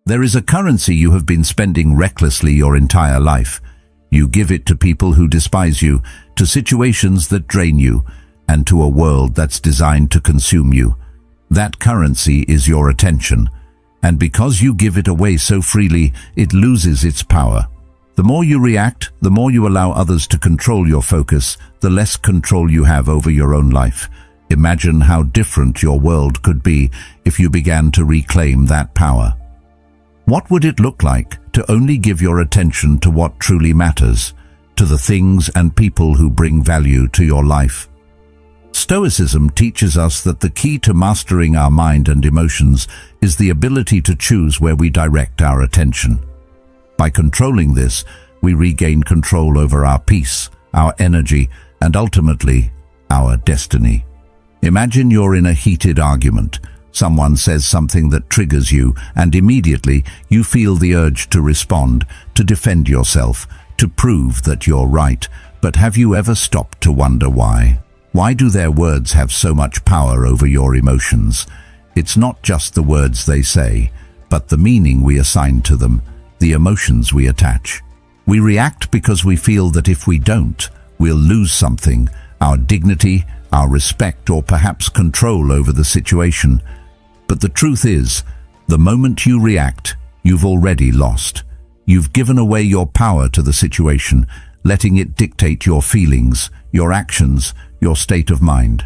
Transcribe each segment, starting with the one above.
There is a currency you have been spending recklessly your entire life. You give it to people who despise you, to situations that drain you, and to a world that's designed to consume you. That currency is your attention, and because you give it away so freely, it loses its power. The more you react, the more you allow others to control your focus, the less control you have over your own life. Imagine how different your world could be if you began to reclaim that power. What would it look like to only give your attention to what truly matters, to the things and people who bring value to your life? Stoicism teaches us that the key to mastering our mind and emotions is the ability to choose where we direct our attention. By controlling this, we regain control over our peace, our energy, and ultimately, our destiny. Imagine you're in a heated argument. Someone says something that triggers you, and immediately you feel the urge to respond, to defend yourself, to prove that you're right. But have you ever stopped to wonder why? Why do their words have so much power over your emotions? It's not just the words they say, but the meaning we assign to them, the emotions we attach. We react because we feel that if we don't, we'll lose something, our dignity, our respect, or perhaps control over the situation. But the truth is, the moment you react, you've already lost. You've given away your power to the situation, letting it dictate your feelings, your actions, your state of mind.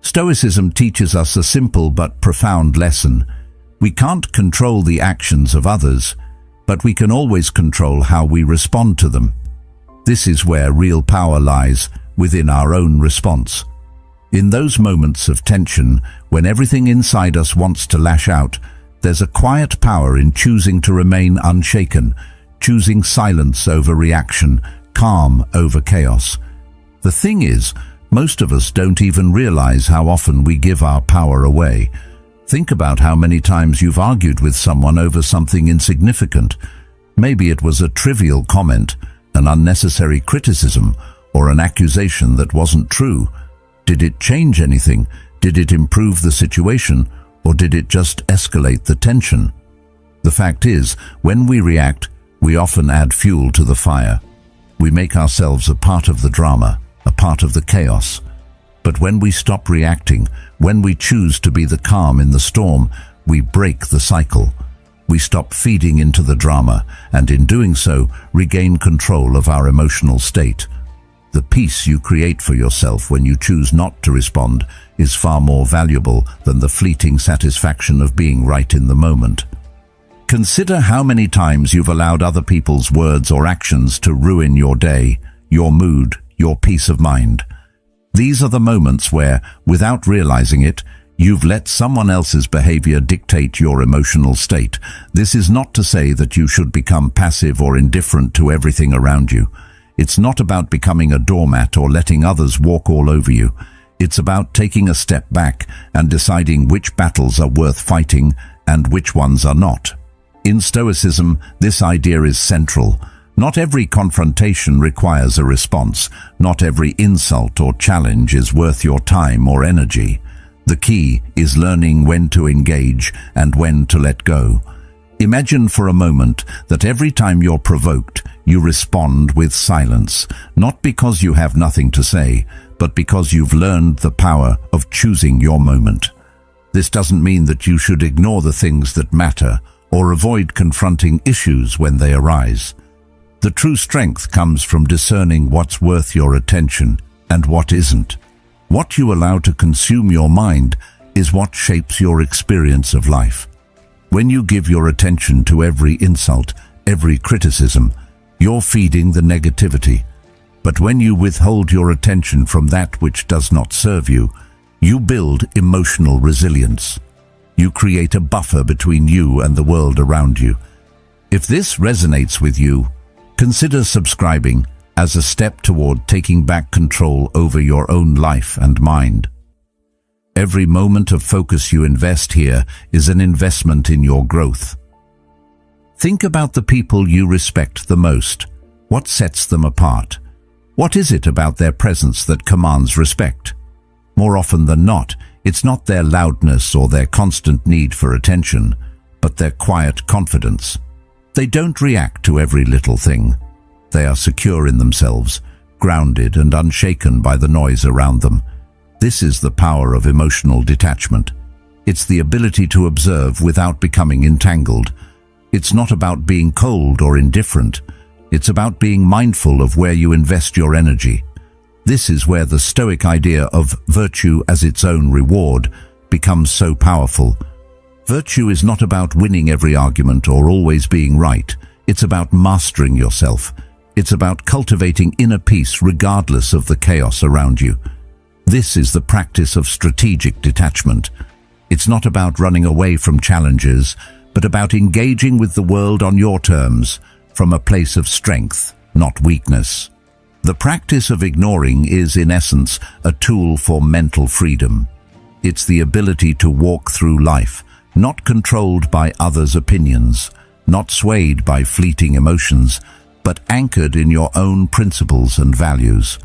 Stoicism teaches us a simple but profound lesson. We can't control the actions of others, but we can always control how we respond to them. This is where real power lies, within our own response. In those moments of tension, when everything inside us wants to lash out, there's a quiet power in choosing to remain unshaken, choosing silence over reaction, calm over chaos. The thing is, most of us don't even realize how often we give our power away. Think about how many times you've argued with someone over something insignificant. Maybe it was a trivial comment, an unnecessary criticism, or an accusation that wasn't true. Did it change anything? Did it improve the situation? Or did it just escalate the tension? The fact is, when we react, we often add fuel to the fire. We make ourselves a part of the drama, a part of the chaos. But when we stop reacting, when we choose to be the calm in the storm, we break the cycle. We stop feeding into the drama, and in doing so, regain control of our emotional state. The peace you create for yourself when you choose not to respond is far more valuable than the fleeting satisfaction of being right in the moment. Consider how many times you've allowed other people's words or actions to ruin your day, your mood, your peace of mind. These are the moments where, without realizing it, you've let someone else's behavior dictate your emotional state. This is not to say that you should become passive or indifferent to everything around you. It's not about becoming a doormat or letting others walk all over you. It's about taking a step back and deciding which battles are worth fighting and which ones are not. In Stoicism, this idea is central. Not every confrontation requires a response. Not every insult or challenge is worth your time or energy. The key is learning when to engage and when to let go. Imagine for a moment that every time you're provoked, you respond with silence, not because you have nothing to say, but because you've learned the power of choosing your moment. This doesn't mean that you should ignore the things that matter or avoid confronting issues when they arise. The true strength comes from discerning what's worth your attention and what isn't. What you allow to consume your mind is what shapes your experience of life. When you give your attention to every insult, every criticism, you're feeding the negativity. But when you withhold your attention from that which does not serve you, you build emotional resilience. You create a buffer between you and the world around you. If this resonates with you, consider subscribing as a step toward taking back control over your own life and mind. Every moment of focus you invest here is an investment in your growth. Think about the people you respect the most. What sets them apart? What is it about their presence that commands respect? More often than not, it's not their loudness or their constant need for attention. but their quiet confidence. They don't react to every little thing. They are secure in themselves, grounded and unshaken by the noise around them. This is the power of emotional detachment. It's the ability to observe without becoming entangled. It's not about being cold or indifferent. It's about being mindful of where you invest your energy. This is where the Stoic idea of virtue as its own reward becomes so powerful. Virtue is not about winning every argument or always being right. It's about mastering yourself. It's about cultivating inner peace regardless of the chaos around you. This is the practice of strategic detachment. It's not about running away from challenges, but about engaging with the world on your terms, from a place of strength, not weakness. The practice of ignoring is, in essence, a tool for mental freedom. It's the ability to walk through life, not controlled by others' opinions, not swayed by fleeting emotions, but anchored in your own principles and values.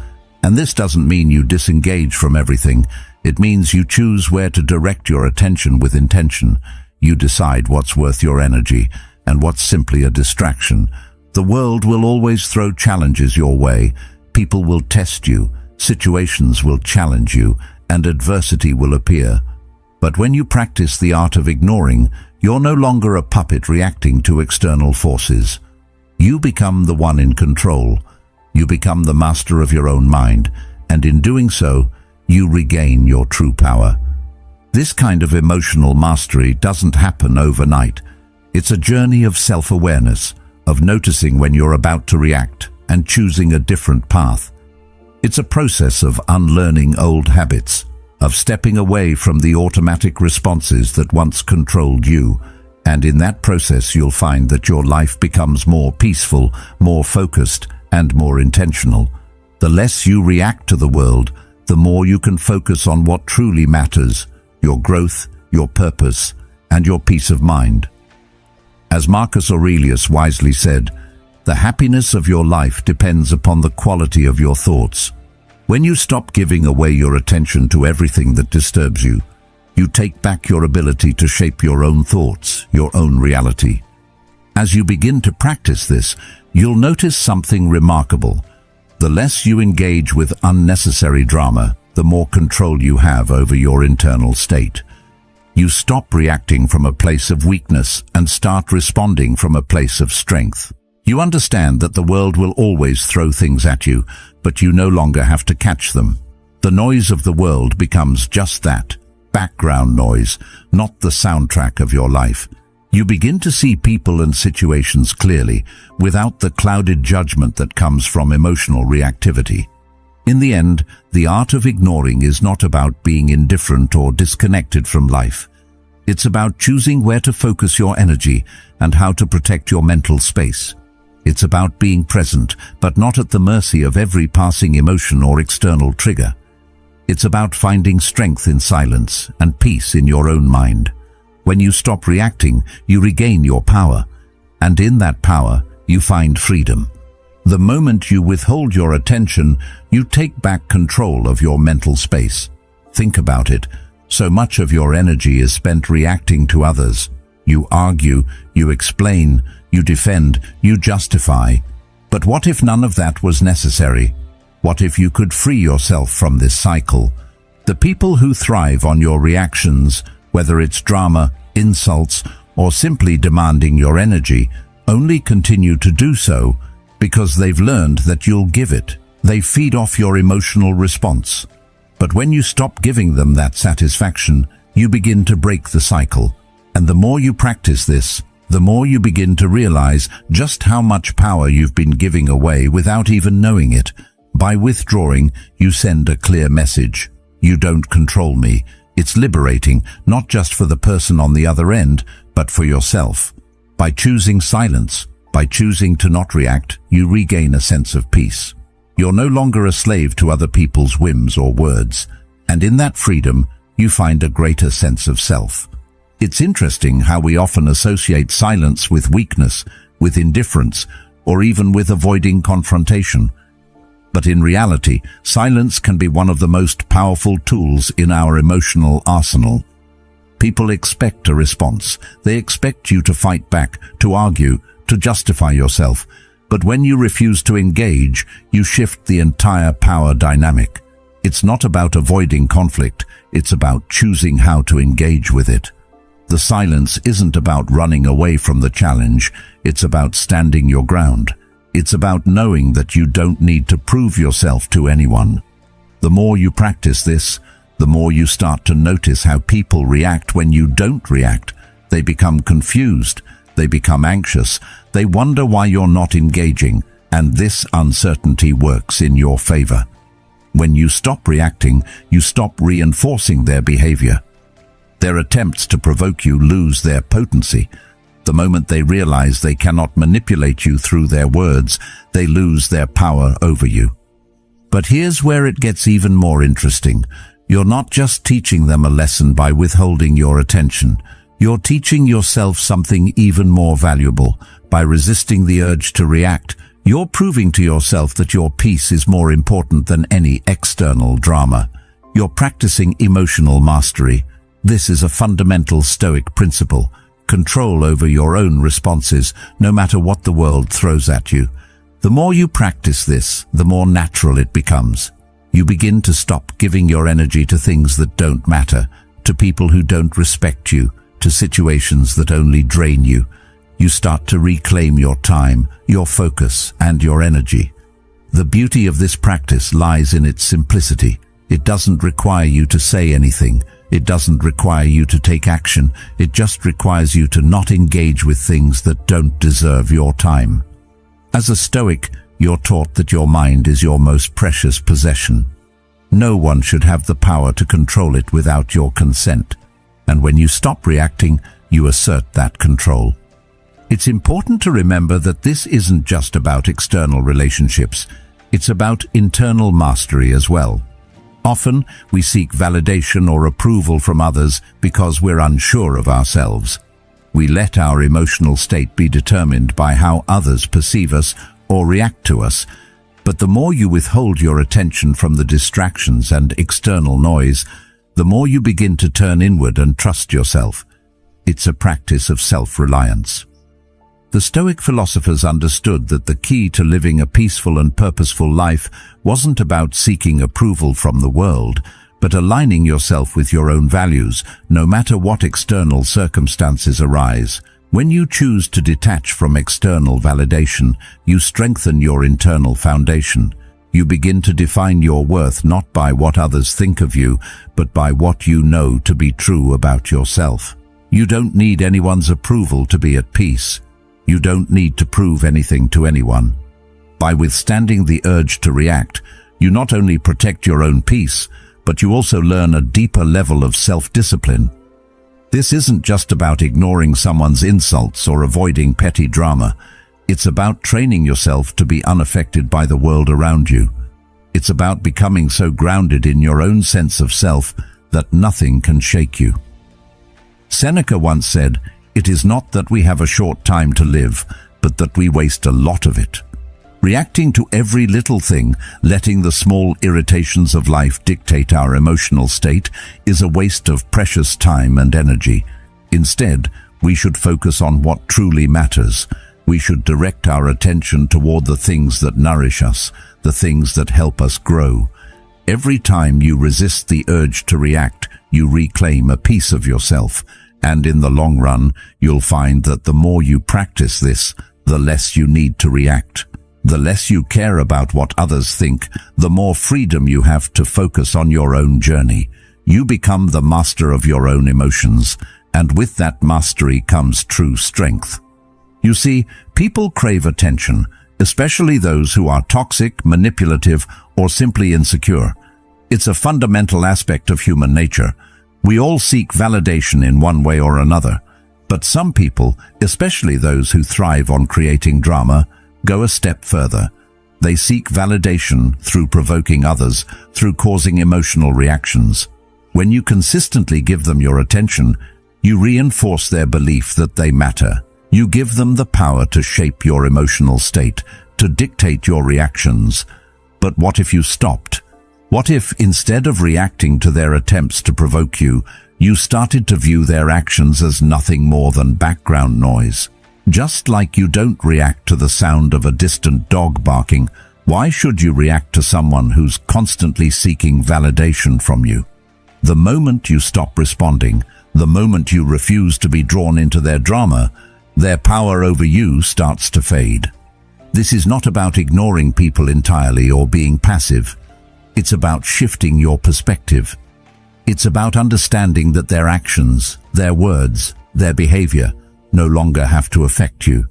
And this doesn't mean you disengage from everything. It means you choose where to direct your attention with intention. You decide what's worth your energy and what's simply a distraction. The world will always throw challenges your way. People will test you, situations will challenge you, and adversity will appear. But when you practice the art of ignoring, you're no longer a puppet reacting to external forces. You become the one in control. You become the master of your own mind, and in doing so, you regain your true power. This kind of emotional mastery doesn't happen overnight. It's a journey of self-awareness, of noticing when you're about to react and choosing a different path. It's a process of unlearning old habits, of stepping away from the automatic responses that once controlled you. And in that process, you'll find that your life becomes more peaceful, more focused, and more intentional. The less you react to the world, the more you can focus on what truly matters: your growth, your purpose, and your peace of mind. As Marcus Aurelius wisely said, the happiness of your life depends upon the quality of your thoughts. When you stop giving away your attention to everything that disturbs you, you take back your ability to shape your own thoughts, your own reality. As you begin to practice this, you'll notice something remarkable. The less you engage with unnecessary drama, the more control you have over your internal state. You stop reacting from a place of weakness and start responding from a place of strength. You understand that the world will always throw things at you, but you no longer have to catch them. The noise of the world becomes just that, background noise, not the soundtrack of your life. You begin to see people and situations clearly, without the clouded judgment that comes from emotional reactivity. In the end, the art of ignoring is not about being indifferent or disconnected from life. It's about choosing where to focus your energy and how to protect your mental space. It's about being present, but not at the mercy of every passing emotion or external trigger. It's about finding strength in silence and peace in your own mind. When you stop reacting, you regain your power, and in that power, you find freedom. The moment you withhold your attention, you take back control of your mental space. Think about it. So much of your energy is spent reacting to others. You argue, you explain, you defend, you justify. But what if none of that was necessary? What if you could free yourself from this cycle? The people who thrive on your reactions, whether it's drama, insults, or simply demanding your energy, only continue to do so because they've learned that you'll give it. They feed off your emotional response. But when you stop giving them that satisfaction, you begin to break the cycle. And the more you practice this, the more you begin to realize just how much power you've been giving away without even knowing it. By withdrawing, you send a clear message. You don't control me. It's liberating, not just for the person on the other end, but for yourself. By choosing silence, by choosing to not react, you regain a sense of peace. You're no longer a slave to other people's whims or words, and in that freedom, you find a greater sense of self. It's interesting how we often associate silence with weakness, with indifference, or even with avoiding confrontation. But in reality, silence can be one of the most powerful tools in our emotional arsenal. People expect a response. They expect you to fight back, to argue, to justify yourself. But when you refuse to engage, you shift the entire power dynamic. It's not about avoiding conflict, it's about choosing how to engage with it. The silence isn't about running away from the challenge, it's about standing your ground. It's about knowing that you don't need to prove yourself to anyone. The more you practice this, the more you start to notice how people react when you don't react. They become confused, they become anxious, they wonder why you're not engaging, and this uncertainty works in your favor. When you stop reacting, you stop reinforcing their behavior. Their attempts to provoke you lose their potency. The moment they realize they cannot manipulate you through their words, they lose their power over you. But here's where it gets even more interesting. You're not just teaching them a lesson by withholding your attention. You're teaching yourself something even more valuable. By resisting the urge to react, you're proving to yourself that your peace is more important than any external drama. You're practicing emotional mastery. This is a fundamental Stoic principle. Control over your own responses, no matter what the world throws at you. The more you practice this, the more natural it becomes. You begin to stop giving your energy to things that don't matter, to people who don't respect you, to situations that only drain you. You start to reclaim your time, your focus, and your energy. The beauty of this practice lies in its simplicity. It doesn't require you to say anything. It doesn't require you to take action. It just requires you to not engage with things that don't deserve your time. As a Stoic, you're taught that your mind is your most precious possession. No one should have the power to control it without your consent. And when you stop reacting, you assert that control. It's important to remember that this isn't just about external relationships. It's about internal mastery as well. Often, we seek validation or approval from others because we're unsure of ourselves. We let our emotional state be determined by how others perceive us or react to us. But the more you withhold your attention from the distractions and external noise, the more you begin to turn inward and trust yourself. It's a practice of self-reliance. The Stoic philosophers understood that the key to living a peaceful and purposeful life wasn't about seeking approval from the world, but aligning yourself with your own values, no matter what external circumstances arise. When you choose to detach from external validation, you strengthen your internal foundation. You begin to define your worth not by what others think of you, but by what you know to be true about yourself. You don't need anyone's approval to be at peace. You don't need to prove anything to anyone. By withstanding the urge to react, you not only protect your own peace, but you also learn a deeper level of self-discipline. This isn't just about ignoring someone's insults or avoiding petty drama. It's about training yourself to be unaffected by the world around you. It's about becoming so grounded in your own sense of self that nothing can shake you. Seneca once said, "It is not that we have a short time to live, but that we waste a lot of it." Reacting to every little thing, letting the small irritations of life dictate our emotional state, is a waste of precious time and energy. Instead, we should focus on what truly matters. We should direct our attention toward the things that nourish us, the things that help us grow. Every time you resist the urge to react, you reclaim a piece of yourself. And in the long run, you'll find that the more you practice this, the less you need to react. The less you care about what others think, the more freedom you have to focus on your own journey. You become the master of your own emotions, and with that mastery comes true strength. You see, people crave attention, especially those who are toxic, manipulative, or simply insecure. It's a fundamental aspect of human nature. We all seek validation in one way or another, but some people, especially those who thrive on creating drama, go a step further. They seek validation through provoking others, through causing emotional reactions. When you consistently give them your attention, you reinforce their belief that they matter. You give them the power to shape your emotional state, to dictate your reactions. But what if you stopped? What if, instead of reacting to their attempts to provoke you, You started to view their actions as nothing more than background noise. Just like you don't react to the sound of a distant dog barking, why should you react to someone who's constantly seeking validation from you? The moment you stop responding, the moment you refuse to be drawn into their drama, their power over you starts to fade. This is not about ignoring people entirely or being passive. It's about shifting your perspective. It's about understanding that their actions, their words, their behavior no longer have to affect you.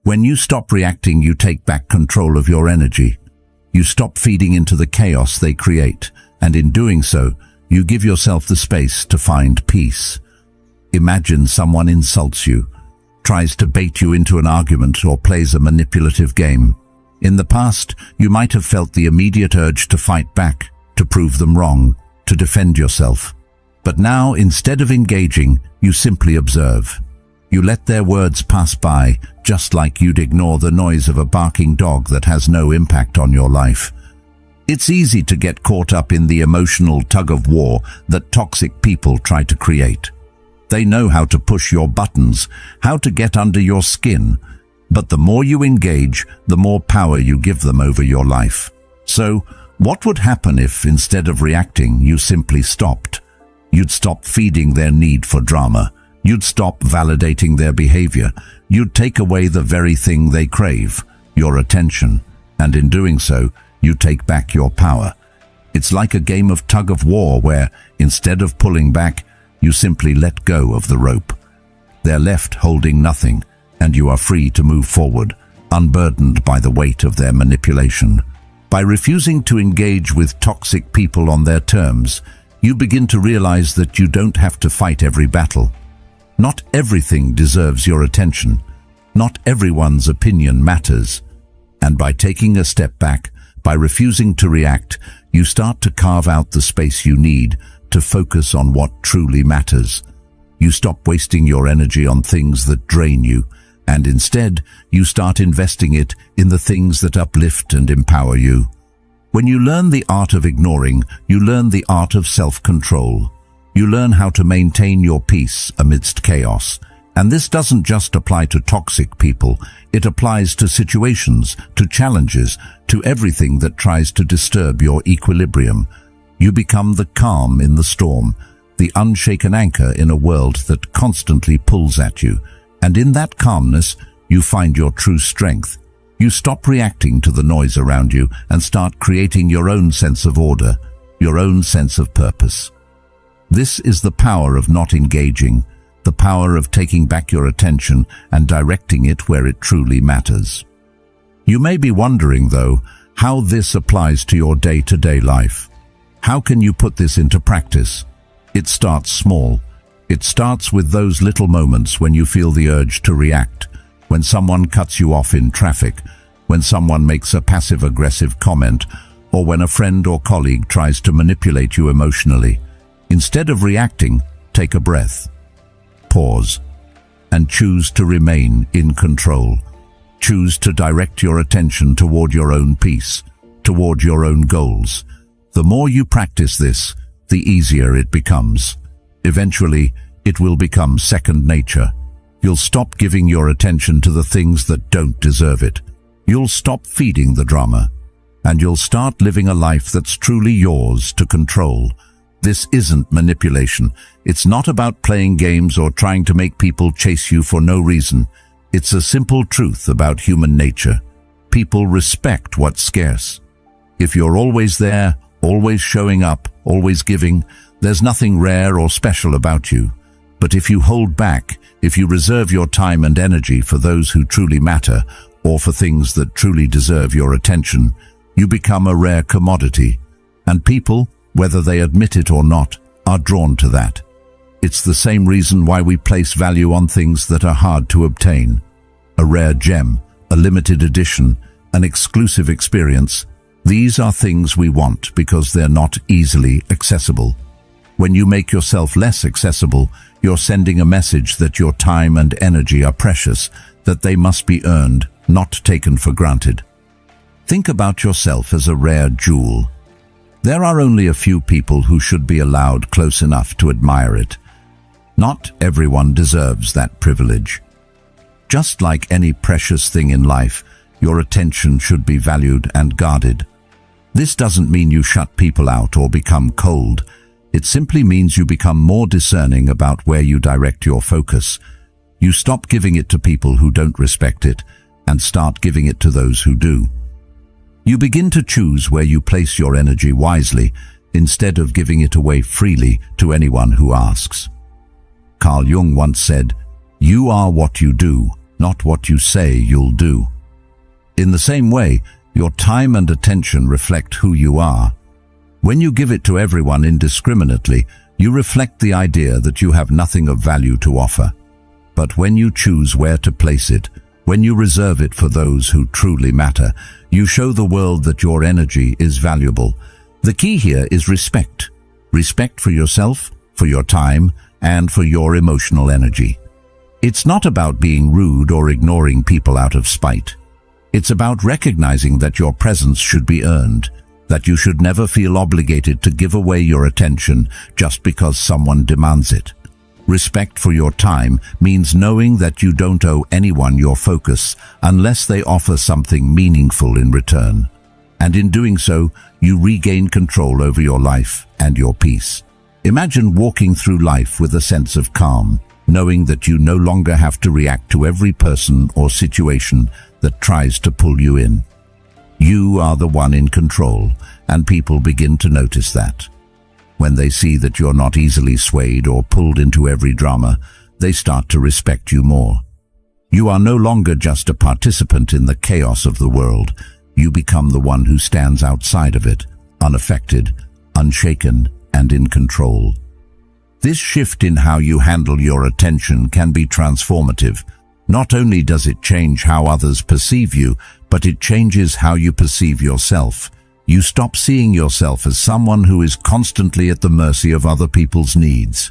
When you stop reacting, you take back control of your energy. You stop feeding into the chaos they create, and in doing so, you give yourself the space to find peace. Imagine someone insults you, tries to bait you into an argument, or plays a manipulative game. In the past, you might have felt the immediate urge to fight back, to prove them wrong, to defend yourself. But now, instead of engaging, you simply observe. You let their words pass by, just like you'd ignore the noise of a barking dog that has no impact on your life. It's easy to get caught up in the emotional tug-of-war that toxic people try to create. They know how to push your buttons, how to get under your skin. But the more you engage, the more power you give them over your life. So, what would happen if, instead of reacting, you simply stopped? You'd stop feeding their need for drama. You'd stop validating their behavior. You'd take away the very thing they crave, your attention. And in doing so, you take back your power. It's like a game of tug-of-war where, instead of pulling back, you simply let go of the rope. They're left holding nothing, and you are free to move forward, unburdened by the weight of their manipulation. By refusing to engage with toxic people on their terms, you begin to realize that you don't have to fight every battle. Not everything deserves your attention. Not everyone's opinion matters. And by taking a step back, by refusing to react, you start to carve out the space you need to focus on what truly matters. You stop wasting your energy on things that drain you, and instead, you start investing it in the things that uplift and empower you. When you learn the art of ignoring, you learn the art of self-control. You learn how to maintain your peace amidst chaos. And this doesn't just apply to toxic people. It applies to situations, to challenges, to everything that tries to disturb your equilibrium. You become the calm in the storm, the unshaken anchor in a world that constantly pulls at you. And in that calmness, you find your true strength. You stop reacting to the noise around you and start creating your own sense of order, your own sense of purpose. This is the power of not engaging, the power of taking back your attention and directing it where it truly matters. You may be wondering, though, how this applies to your day-to-day life. How can you put this into practice? It starts small. It starts with those little moments when you feel the urge to react, when someone cuts you off in traffic, when someone makes a passive-aggressive comment, or when a friend or colleague tries to manipulate you emotionally. Instead of reacting, take a breath. Pause, and choose to remain in control. Choose to direct your attention toward your own peace, toward your own goals. The more you practice this, the easier it becomes. Eventually, it will become second nature. You'll stop giving your attention to the things that don't deserve it. You'll stop feeding the drama, and you'll start living a life that's truly yours to control. This isn't manipulation. It's not about playing games or trying to make people chase you for no reason. It's a simple truth about human nature. People respect what's scarce. If you're always there, always showing up, always giving, there's nothing rare or special about you. But if you hold back, if you reserve your time and energy for those who truly matter, or for things that truly deserve your attention, you become a rare commodity. And people, whether they admit it or not, are drawn to that. It's the same reason why we place value on things that are hard to obtain. A rare gem, a limited edition, an exclusive experience. These are things we want because they're not easily accessible. When you make yourself less accessible, you're sending a message that your time and energy are precious, that they must be earned, not taken for granted. Think about yourself as a rare jewel. There are only a few people who should be allowed close enough to admire it. Not everyone deserves that privilege. Just like any precious thing in life, your attention should be valued and guarded. This doesn't mean you shut people out or become cold. It simply means you become more discerning about where you direct your focus. You stop giving it to people who don't respect it and start giving it to those who do. You begin to choose where you place your energy wisely instead of giving it away freely to anyone who asks. Carl Jung once said, "You are what you do, not what you say you'll do." In the same way, your time and attention reflect who you are. When you give it to everyone indiscriminately, you reflect the idea that you have nothing of value to offer. But when you choose where to place it, when you reserve it for those who truly matter, you show the world that your energy is valuable. The key here is respect. Respect for yourself, for your time, and for your emotional energy. It's not about being rude or ignoring people out of spite. It's about recognizing that your presence should be earned, that you should never feel obligated to give away your attention just because someone demands it. Respect for your time means knowing that you don't owe anyone your focus unless they offer something meaningful in return. And in doing so, you regain control over your life and your peace. Imagine walking through life with a sense of calm, knowing that you no longer have to react to every person or situation that tries to pull you in. You are the one in control, and people begin to notice that. When they see that you're not easily swayed or pulled into every drama, they start to respect you more. You are no longer just a participant in the chaos of the world. You become the one who stands outside of it, unaffected, unshaken, and in control. This shift in how you handle your attention can be transformative. Not only does it change how others perceive you, but it changes how you perceive yourself. You stop seeing yourself as someone who is constantly at the mercy of other people's needs.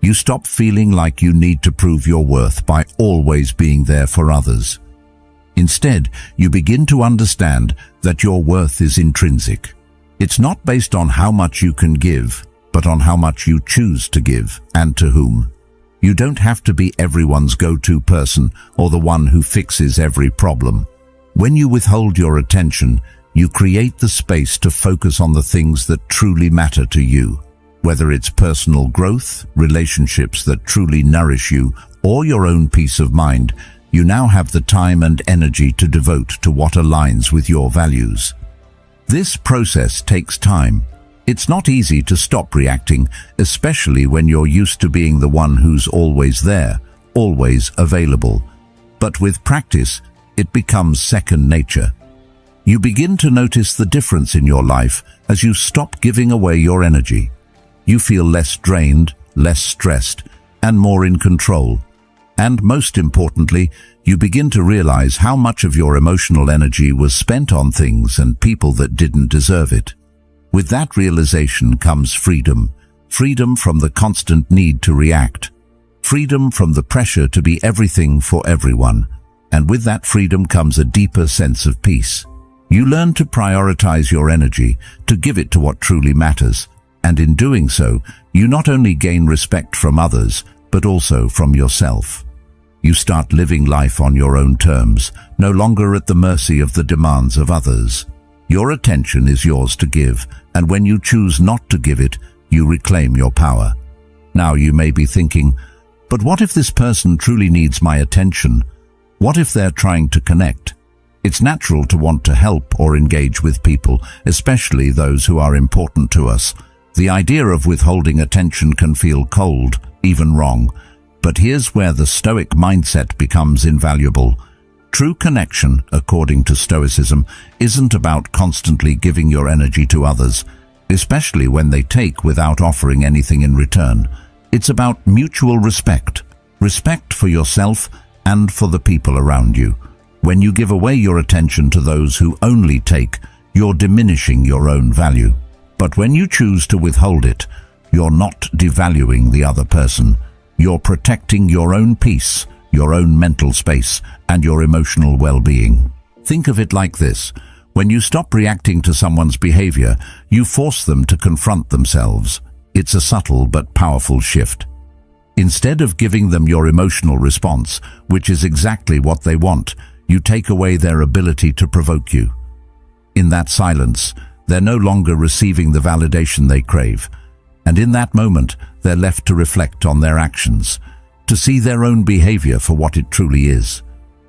You stop feeling like you need to prove your worth by always being there for others. Instead, you begin to understand that your worth is intrinsic. It's not based on how much you can give, but on how much you choose to give and to whom. You don't have to be everyone's go-to person or the one who fixes every problem. When you withhold your attention, you create the space to focus on the things that truly matter to you. Whether it's personal growth, relationships that truly nourish you, or your own peace of mind, you now have the time and energy to devote to what aligns with your values. This process takes time. It's not easy to stop reacting, especially when you're used to being the one who's always there, always available. But with practice, it becomes second nature. You begin to notice the difference in your life as you stop giving away your energy. You feel less drained, less stressed, and more in control. And most importantly, you begin to realize how much of your emotional energy was spent on things and people that didn't deserve it. With that realization comes freedom. Freedom from the constant need to react. Freedom from the pressure to be everything for everyone. And with that freedom comes a deeper sense of peace. You learn to prioritize your energy, to give it to what truly matters, and in doing so, you not only gain respect from others, but also from yourself. You start living life on your own terms, no longer at the mercy of the demands of others. Your attention is yours to give, and when you choose not to give it, you reclaim your power. Now you may be thinking, but what if this person truly needs my attention? What if they're trying to connect? It's natural to want to help or engage with people, especially those who are important to us. The idea of withholding attention can feel cold, even wrong. But here's where the Stoic mindset becomes invaluable. True connection, according to Stoicism, isn't about constantly giving your energy to others, especially when they take without offering anything in return. It's about mutual respect. Respect for yourself and for the people around you. When you give away your attention to those who only take, you're diminishing your own value. But when you choose to withhold it, you're not devaluing the other person. You're protecting your own peace, your own mental space, and your emotional well-being. Think of it like this. When you stop reacting to someone's behavior, you force them to confront themselves. It's a subtle but powerful shift. Instead of giving them your emotional response, which is exactly what they want, you take away their ability to provoke you. In that silence, they're no longer receiving the validation they crave. And in that moment, they're left to reflect on their actions, to see their own behavior for what it truly is.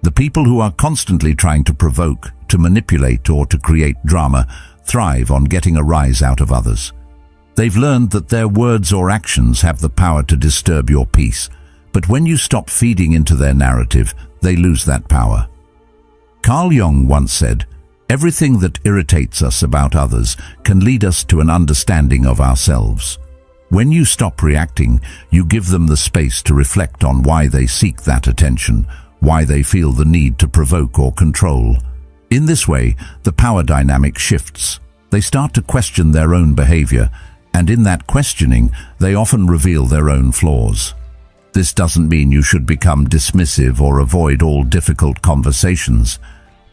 The people who are constantly trying to provoke, to manipulate, or to create drama thrive on getting a rise out of others. They've learned that their words or actions have the power to disturb your peace, but when you stop feeding into their narrative, they lose that power. Carl Jung once said, "Everything that irritates us about others can lead us to an understanding of ourselves." When you stop reacting, you give them the space to reflect on why they seek that attention, why they feel the need to provoke or control. In this way, the power dynamic shifts. They start to question their own behavior, and in that questioning, they often reveal their own flaws. This doesn't mean you should become dismissive or avoid all difficult conversations.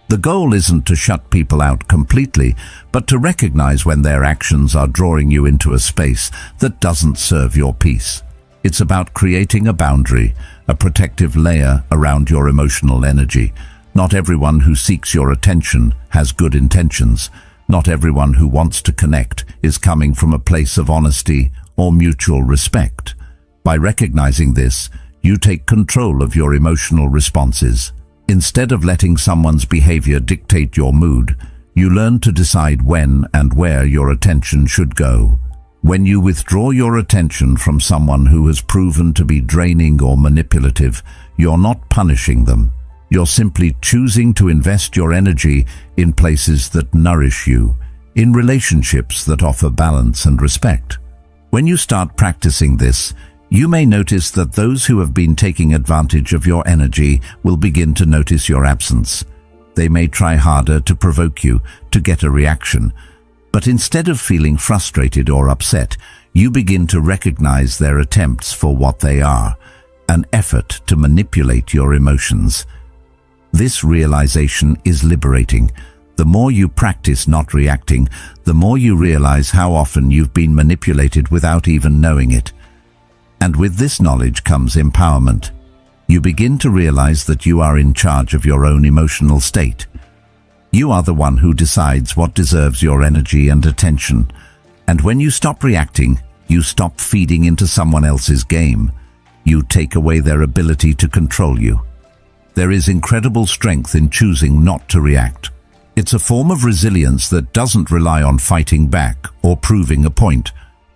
The goal isn't to shut people out completely, but to recognize when their actions are drawing you into a space that doesn't serve your peace. It's about creating a boundary, a protective layer around your emotional energy. Not everyone who seeks your attention has good intentions. Not everyone who wants to connect is coming from a place of honesty or mutual respect. By recognizing this, you take control of your emotional responses. Instead of letting someone's behavior dictate your mood, you learn to decide when and where your attention should go. When you withdraw your attention from someone who has proven to be draining or manipulative, you're not punishing them. You're simply choosing to invest your energy in places that nourish you, in relationships that offer balance and respect. When you start practicing this, you may notice that those who have been taking advantage of your energy will begin to notice your absence. They may try harder to provoke you, to get a reaction, but instead of feeling frustrated or upset, you begin to recognize their attempts for what they are, an effort to manipulate your emotions. This realization is liberating. The more you practice not reacting, the more you realize how often you've been manipulated without even knowing it. And with this knowledge comes empowerment. You begin to realize that you are in charge of your own emotional state. You are the one who decides what deserves your energy and attention. And when you stop reacting, you stop feeding into someone else's game. You take away their ability to control you. There is incredible strength in choosing not to react. It's a form of resilience that doesn't rely on fighting back or proving a point.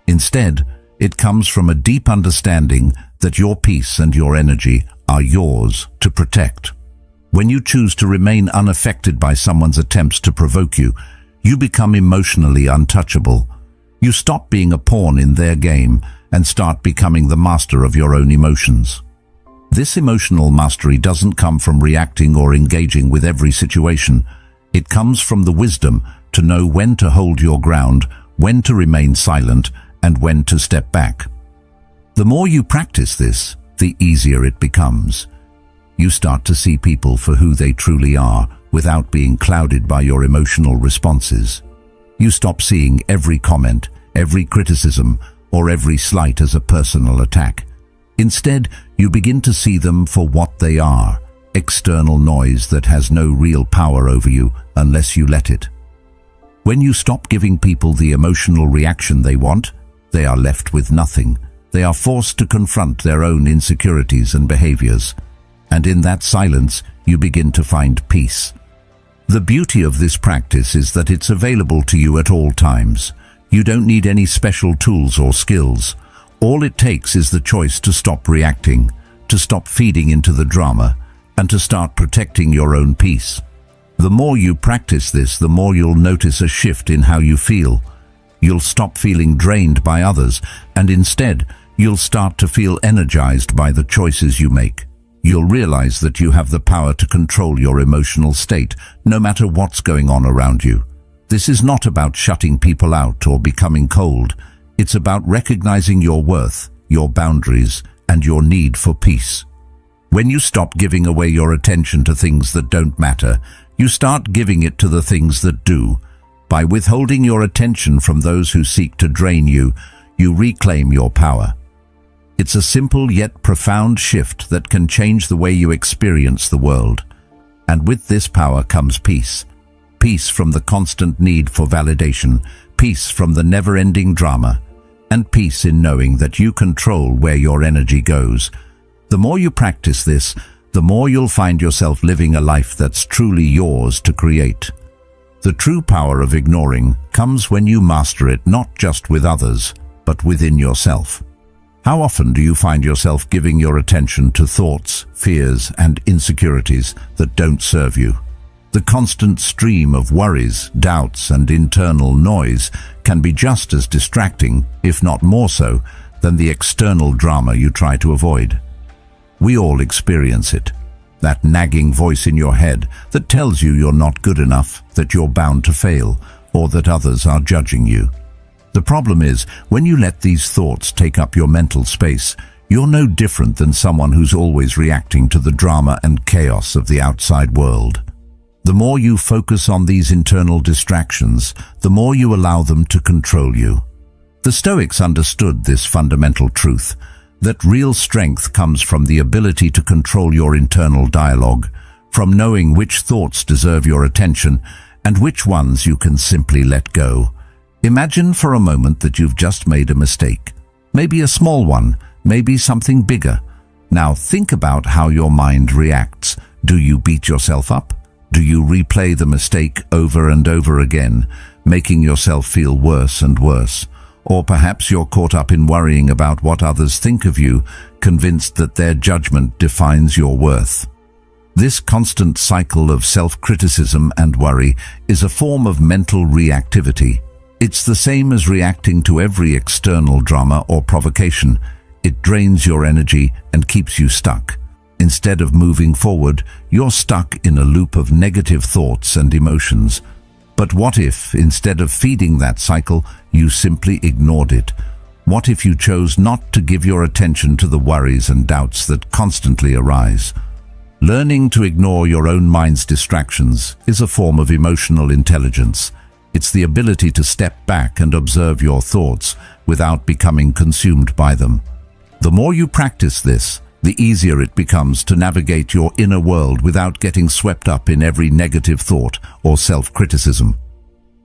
Instead, it comes from a deep understanding that your peace and your energy are yours to protect. When you choose to remain unaffected by someone's attempts to provoke you, you become emotionally untouchable. You stop being a pawn in their game and start becoming the master of your own emotions. This emotional mastery doesn't come from reacting or engaging with every situation. It comes from the wisdom to know when to hold your ground, when to remain silent, and when to step back. The more you practice this, the easier it becomes. You start to see people for who they truly are without being clouded by your emotional responses. You stop seeing every comment, every criticism, or every slight as a personal attack. Instead, you begin to see them for what they are, external noise that has no real power over you unless you let it. When you stop giving people the emotional reaction they want, they are left with nothing. They are forced to confront their own insecurities and behaviors. And in that silence, you begin to find peace. The beauty of this practice is that it's available to you at all times. You don't need any special tools or skills. All it takes is the choice to stop reacting, to stop feeding into the drama, and to start protecting your own peace. The more you practice this, the more you'll notice a shift in how you feel. You'll stop feeling drained by others, and instead, you'll start to feel energized by the choices you make. You'll realize that you have the power to control your emotional state, no matter what's going on around you. This is not about shutting people out or becoming cold. It's about recognizing your worth, your boundaries, and your need for peace. When you stop giving away your attention to things that don't matter, You start giving it to the things that do. By withholding your attention from those who seek to drain you, you reclaim your power. It's a simple yet profound shift that can change the way you experience the world. And with this power comes peace. Peace from the constant need for validation, peace from the never-ending drama, and peace in knowing that you control where your energy goes. The more you practice this, the more you'll find yourself living a life that's truly yours to create. The true power of ignoring comes when you master it not just with others, but within yourself. How often do you find yourself giving your attention to thoughts, fears, and insecurities that don't serve you? The constant stream of worries, doubts, and internal noise can be just as distracting, if not more so, than the external drama you try to avoid. We all experience it. That nagging voice in your head that tells you you're not good enough, that you're bound to fail, or that others are judging you. The problem is, when you let these thoughts take up your mental space, you're no different than someone who's always reacting to the drama and chaos of the outside world. The more you focus on these internal distractions, the more you allow them to control you. The Stoics understood this fundamental truth, that real strength comes from the ability to control your internal dialogue, from knowing which thoughts deserve your attention and which ones you can simply let go. Imagine for a moment that you've just made a mistake. Maybe a small one, maybe something bigger. Now think about how your mind reacts. Do you beat yourself up? Do you replay the mistake over and over again, making yourself feel worse and worse? Or perhaps you're caught up in worrying about what others think of you, convinced that their judgment defines your worth. This constant cycle of self-criticism and worry is a form of mental reactivity. It's the same as reacting to every external drama or provocation. It drains your energy and keeps you stuck. Instead of moving forward, you're stuck in a loop of negative thoughts and emotions. But what if, instead of feeding that cycle, you simply ignored it? What if you chose not to give your attention to the worries and doubts that constantly arise? Learning to ignore your own mind's distractions is a form of emotional intelligence. It's the ability to step back and observe your thoughts without becoming consumed by them. The more you practice this, the easier it becomes to navigate your inner world without getting swept up in every negative thought or self-criticism.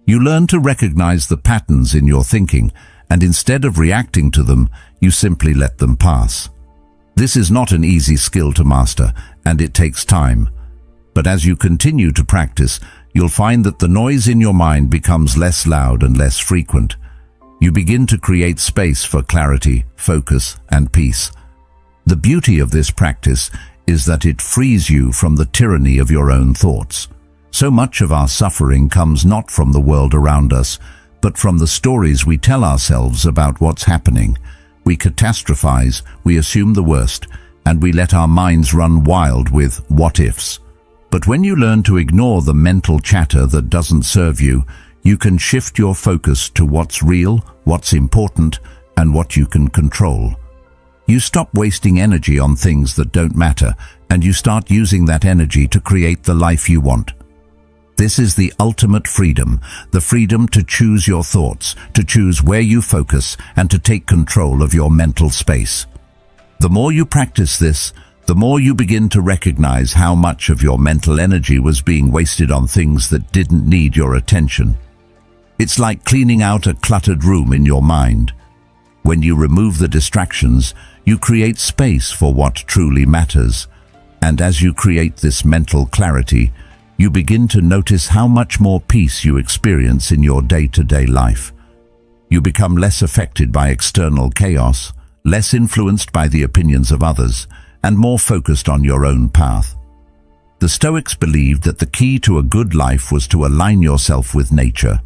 You learn to recognize the patterns in your thinking, and instead of reacting to them, you simply let them pass. This is not an easy skill to master, and it takes time. But as you continue to practice, you'll find that the noise in your mind becomes less loud and less frequent. You begin to create space for clarity, focus, and peace. The beauty of this practice is that it frees you from the tyranny of your own thoughts. So much of our suffering comes not from the world around us, but from the stories we tell ourselves about what's happening. We catastrophize, we assume the worst, and we let our minds run wild with what-ifs. But when you learn to ignore the mental chatter that doesn't serve you, you can shift your focus to what's real, what's important, and what you can control. You stop wasting energy on things that don't matter, and you start using that energy to create the life you want. This is the ultimate freedom, the freedom to choose your thoughts, to choose where you focus, and to take control of your mental space. The more you practice this, the more you begin to recognize how much of your mental energy was being wasted on things that didn't need your attention. It's like cleaning out a cluttered room in your mind. When you remove the distractions, you create space for what truly matters. And as you create this mental clarity, you begin to notice how much more peace you experience in your day-to-day life. You become less affected by external chaos, less influenced by the opinions of others, and more focused on your own path. The Stoics believed that the key to a good life was to align yourself with nature,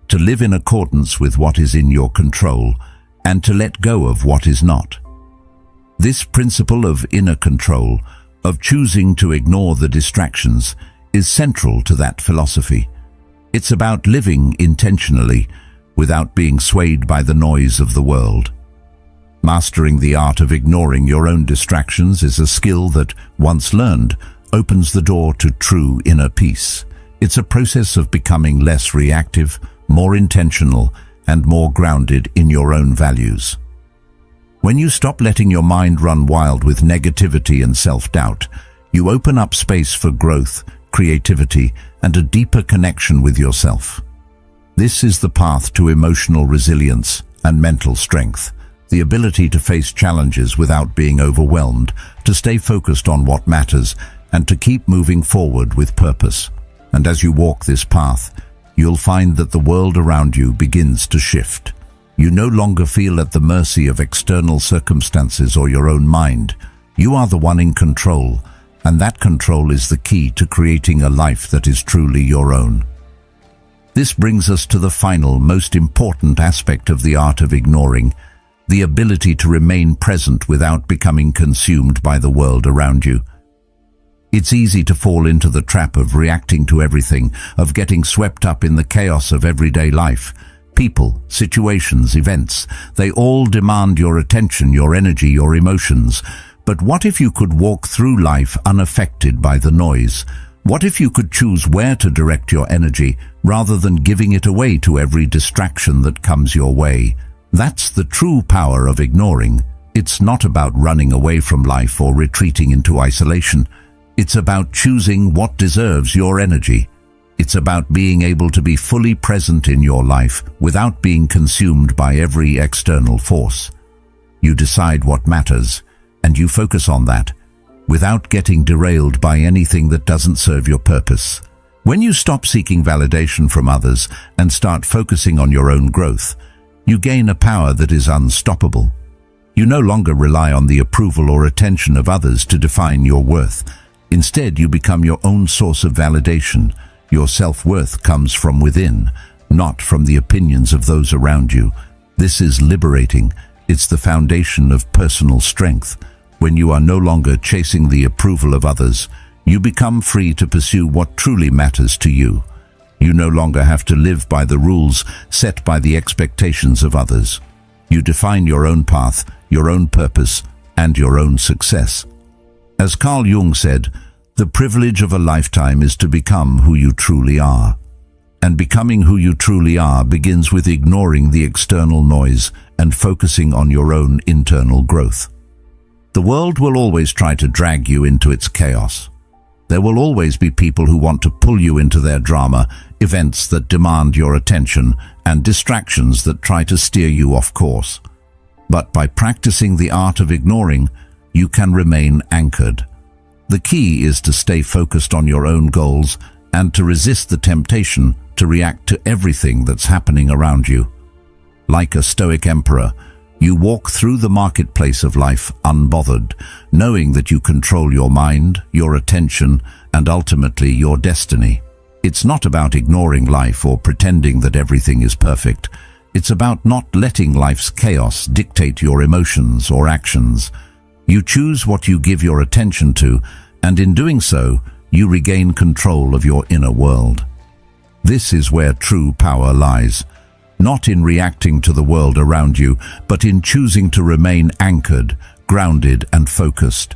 to live in accordance with what is in your control, and to let go of what is not. This principle of inner control, of choosing to ignore the distractions, is central to that philosophy. It's about living intentionally, without being swayed by the noise of the world. Mastering the art of ignoring your own distractions is a skill that, once learned, opens the door to true inner peace. It's a process of becoming less reactive, more intentional, and more grounded in your own values. When you stop letting your mind run wild with negativity and self-doubt, you open up space for growth, creativity, and a deeper connection with yourself. This is the path to emotional resilience and mental strength, the ability to face challenges without being overwhelmed, to stay focused on what matters, and to keep moving forward with purpose. And as you walk this path, you'll find that the world around you begins to shift. You no longer feel at the mercy of external circumstances or your own mind. You are the one in control, and that control is the key to creating a life that is truly your own. This brings us to the final, most important aspect of the art of ignoring, the ability to remain present without becoming consumed by the world around you. It's easy to fall into the trap of reacting to everything, of getting swept up in the chaos of everyday life. People, situations, events, they all demand your attention, your energy, your emotions. But what if you could walk through life unaffected by the noise? What if you could choose where to direct your energy rather than giving it away to every distraction that comes your way? That's the true power of ignoring. It's not about running away from life or retreating into isolation. It's about choosing what deserves your energy. It's about being able to be fully present in your life without being consumed by every external force. You decide what matters, and you focus on that, without getting derailed by anything that doesn't serve your purpose. When you stop seeking validation from others and start focusing on your own growth, you gain a power that is unstoppable. You no longer rely on the approval or attention of others to define your worth. Instead, you become your own source of validation. Your self-worth comes from within, not from the opinions of those around you. This is liberating. It's the foundation of personal strength. When you are no longer chasing the approval of others, you become free to pursue what truly matters to you. You no longer have to live by the rules set by the expectations of others. You define your own path, your own purpose, and your own success. As Carl Jung said, the privilege of a lifetime is to become who you truly are. And becoming who you truly are begins with ignoring the external noise and focusing on your own internal growth. The world will always try to drag you into its chaos. There will always be people who want to pull you into their drama, events that demand your attention, and distractions that try to steer you off course. But by practicing the art of ignoring, you can remain anchored. The key is to stay focused on your own goals and to resist the temptation to react to everything that's happening around you. Like a Stoic emperor, you walk through the marketplace of life unbothered, knowing that you control your mind, your attention, and ultimately your destiny. It's not about ignoring life or pretending that everything is perfect. It's about not letting life's chaos dictate your emotions or actions. You choose what you give your attention to, and in doing so, you regain control of your inner world. This is where true power lies, not in reacting to the world around you, but in choosing to remain anchored, grounded, and focused.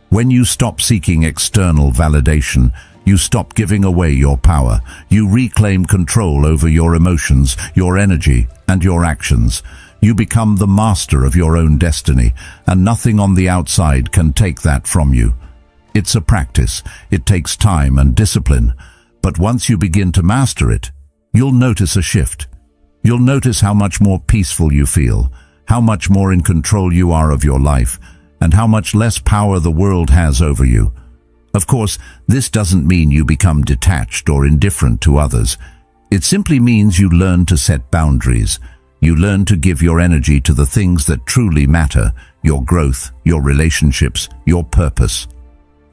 When you stop seeking external validation, you stop giving away your power. You reclaim control over your emotions, your energy, and your actions. You become the master of your own destiny, and nothing on the outside can take that from you. It's a practice. It takes time and discipline. But once you begin to master it, you'll notice a shift. You'll notice how much more peaceful you feel, how much more in control you are of your life, and how much less power the world has over you. Of course, this doesn't mean you become detached or indifferent to others. It simply means you learn to set boundaries. You learn to give your energy to the things that truly matter, your growth, your relationships, your purpose.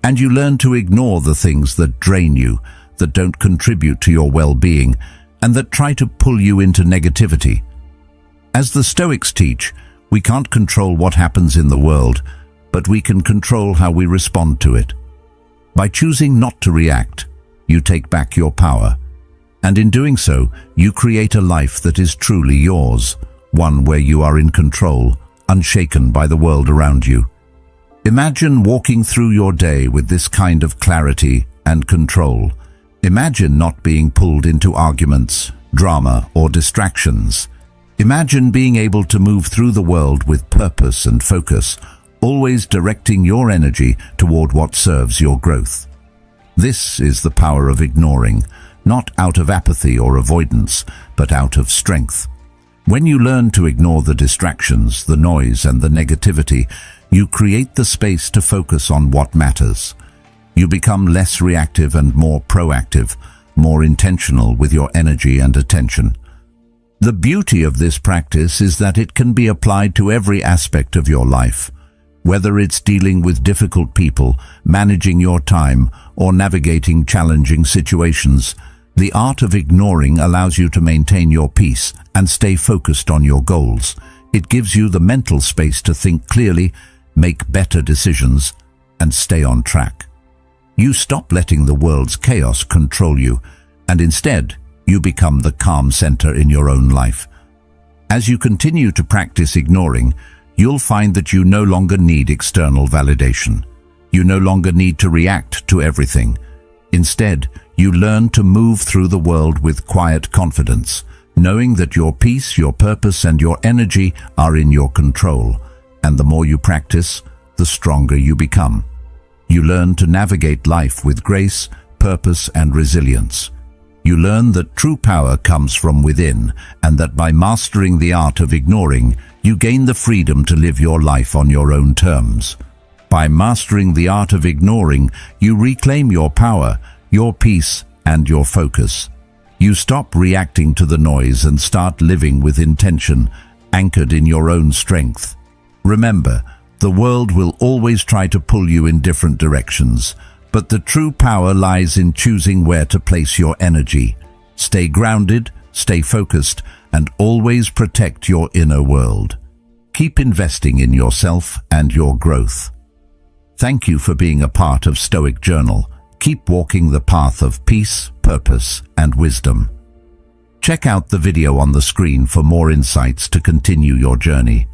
And you learn to ignore the things that drain you, that don't contribute to your well-being, and that try to pull you into negativity. As the Stoics teach, we can't control what happens in the world, but we can control how we respond to it. By choosing not to react, you take back your power. And in doing so, you create a life that is truly yours, one where you are in control, unshaken by the world around you. Imagine walking through your day with this kind of clarity and control. Imagine not being pulled into arguments, drama, or distractions. Imagine being able to move through the world with purpose and focus, always directing your energy toward what serves your growth. This is the power of ignoring, not out of apathy or avoidance, but out of strength. When you learn to ignore the distractions, the noise, and the negativity, you create the space to focus on what matters. You become less reactive and more proactive, more intentional with your energy and attention. The beauty of this practice is that it can be applied to every aspect of your life. Whether it's dealing with difficult people, managing your time, or navigating challenging situations, the art of ignoring allows you to maintain your peace and stay focused on your goals. It gives you the mental space to think clearly, make better decisions, and stay on track. You stop letting the world's chaos control you, and instead, you become the calm center in your own life. As you continue to practice ignoring, you'll find that you no longer need external validation. You no longer need to react to everything. Instead, you learn to move through the world with quiet confidence, knowing that your peace, your purpose, and your energy are in your control. And the more you practice, the stronger you become. You learn to navigate life with grace, purpose, and resilience. You learn that true power comes from within, and that by mastering the art of ignoring, you gain the freedom to live your life on your own terms. By mastering the art of ignoring, you reclaim your power, your peace, and your focus. You stop reacting to the noise and start living with intention, anchored in your own strength. Remember, the world will always try to pull you in different directions, but the true power lies in choosing where to place your energy. Stay grounded, stay focused, and always protect your inner world. Keep investing in yourself and your growth. Thank you for being a part of Stoic Journal. Keep walking the path of peace, purpose, and wisdom. Check out the video on the screen for more insights to continue your journey.